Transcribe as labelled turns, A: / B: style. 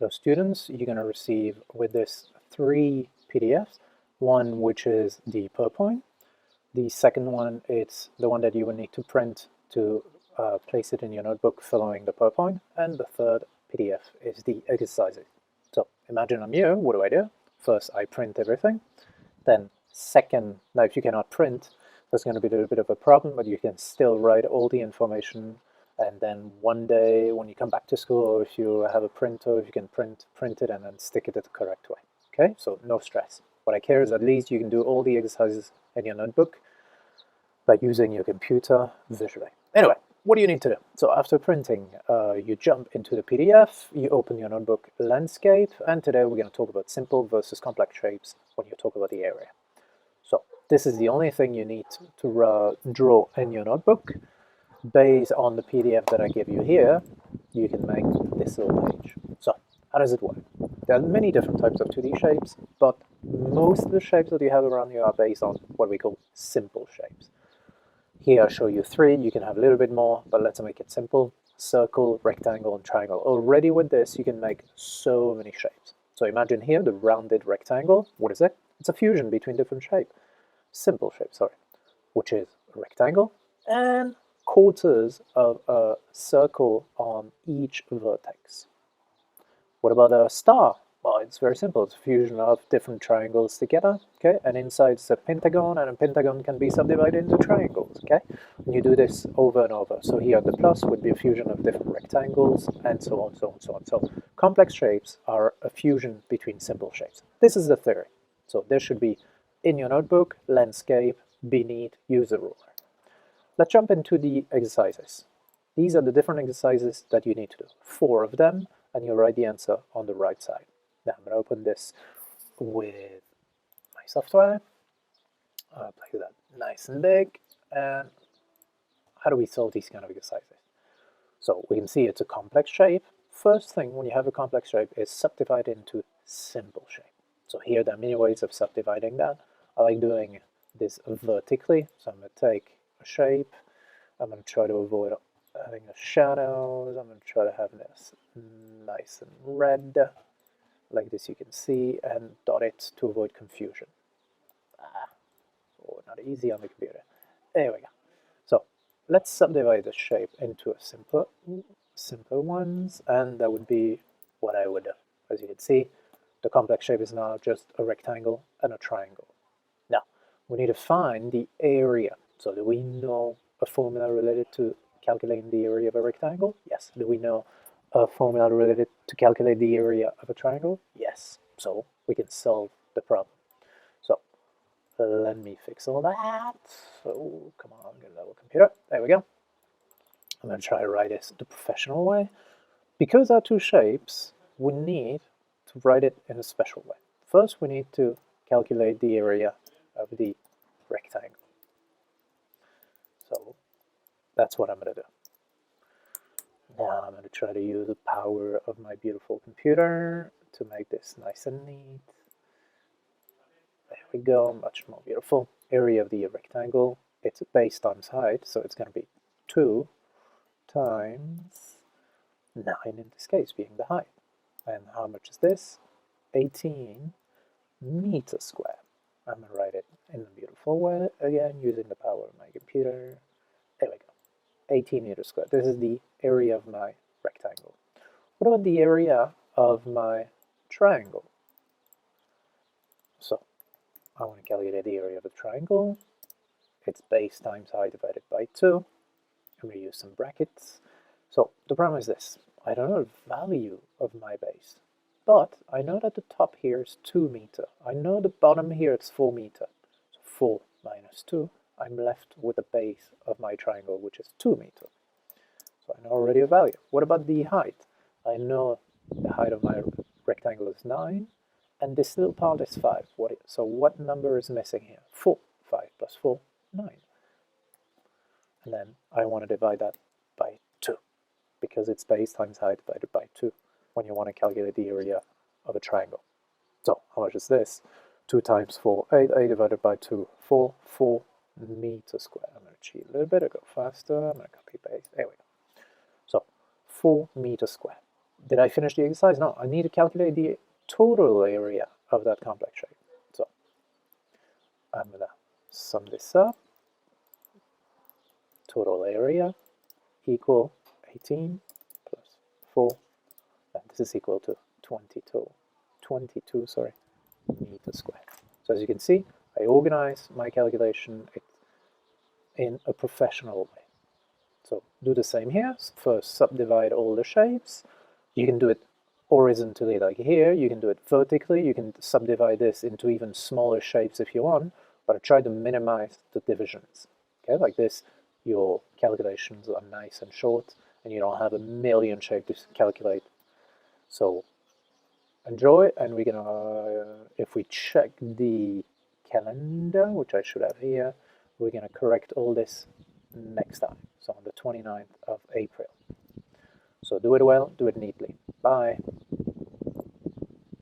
A: those students, you're going to receive with this 3 PDFs. One which is the PowerPoint. The second one, it's the one that you will need to print to place it in your notebook following the PowerPoint. And the third PDF is the exercises. So imagine I'm here, what do? First, I print everything. Then second, now if you cannot print, there's going to be a little bit of a problem, but you can still write all the information. And then one day when you come back to school, or if you have a printer, if you can print it and then stick it the correct way. Okay, so no stress. What I care is at least you can do all the exercises in your notebook by using your computer visually. Anyway, what do you need to do? So after printing, you jump into the PDF, you open your notebook landscape, and today we're going to talk about simple versus complex shapes when you talk about the area. So this is the only thing you need to draw in your notebook. Based on the PDF that I give you here, you can make this little page. So how does it work? There are many different types of 2D shapes, but most of the shapes that you have around you are based on what we call simple shapes. Here I show you 3, you can have a little bit more, but let's make it simple. Circle, rectangle, and triangle. Already with this, you can make so many shapes. So imagine here the rounded rectangle. What is it? It's a fusion between different shapes. Simple shape, sorry, which is a rectangle and quarters of a circle on each vertex. What about a star? Well, it's very simple. It's a fusion of different triangles together, okay? And inside is a pentagon, and a pentagon can be subdivided into triangles, okay? And you do this over and over. So here the plus would be a fusion of different rectangles, and so on, so on, so on. So complex shapes are a fusion between simple shapes. This is the theory. So there should be in your notebook, landscape, beneath, use a ruler. Let's jump into the exercises. These are the different exercises that you need to do. 4 of them, and you'll write the answer on the right side. Now I'm going to open this with my software. I'll place that nice and big. And how do we solve these kind of exercises? So we can see it's a complex shape. First thing when you have a complex shape is subdivide into simple shape. So here there are many ways of subdividing that. I like doing this vertically. So I'm going to take a shape. I'm going to try to avoid having the shadows. I'm going to try to have this nice and red, like this you can see, and dot it to avoid confusion. Oh, not easy on the computer. There we go. So let's subdivide the shape into a simpler ones, and that would be what I would do. As you can see, the complex shape is now just a rectangle and a triangle. Now, we need to find the area. So do we know a formula related to calculating the area of a rectangle? Yes. Do we know a formula related to calculate the area of a triangle? Yes. So we can solve the problem. So let me fix all that. So come on, get a little computer. There we go. I'm going to try to write this the professional way. Because our 2 shapes, we need to write it in a special way. First, we need to calculate the area of the rectangle. So that's what I'm going to do. Now I'm going to try to use the power of my beautiful computer to make this nice and neat. There we go, much more beautiful. Area of the rectangle, it's base times height, so it's going to be 2 times 9 in this case, being the height. And how much is this? 18 meters squared. I'm going to write it in a beautiful way, again, using the power of my computer. There we go. 18 meters squared. This is the area of my rectangle. What about the area of my triangle? So I want to calculate the area of a triangle. It's base times height divided by 2. I'm going to use some brackets. So the problem is this. I don't know the value of my base, but I know that the top here is 2 meters. I know the bottom here is 4 meters. So 4 minus 2. I'm left with the base of my triangle, which is 2 meters. So I know already a value. What about the height? I know the height of my rectangle is 9, and this little part is 5. So what number is missing here? 4. 5 plus 4, 9. And then I want to divide that by 2, because it's base times height divided by 2 when you want to calculate the area of a triangle. So how much is this? 2 times 4, 8. 8 divided by 2, 4. 4 meters squared. I'm going to cheat a little bit, I'll go faster. I'm going to copy paste. There we go. So 4 meters squared. did I finish the exercise? No, I need to calculate the total area of that complex shape. So I'm going to sum this up. Total area equal 18 plus 4, and this is equal to 22 meters squared. So as you can see, I organize my calculation in a professional way. So do the same here. First subdivide all the shapes. You can do it horizontally like here, you can do it vertically, you can subdivide this into even smaller shapes if you want, but I try to minimize the divisions. Okay, like this, your calculations are nice and short, and you don't have a million shapes to calculate. So enjoy, and we're gonna, if we check the calendar, which I should have here, we're gonna correct all this next time, so on the 29th of April. So do it well, do it neatly. Bye.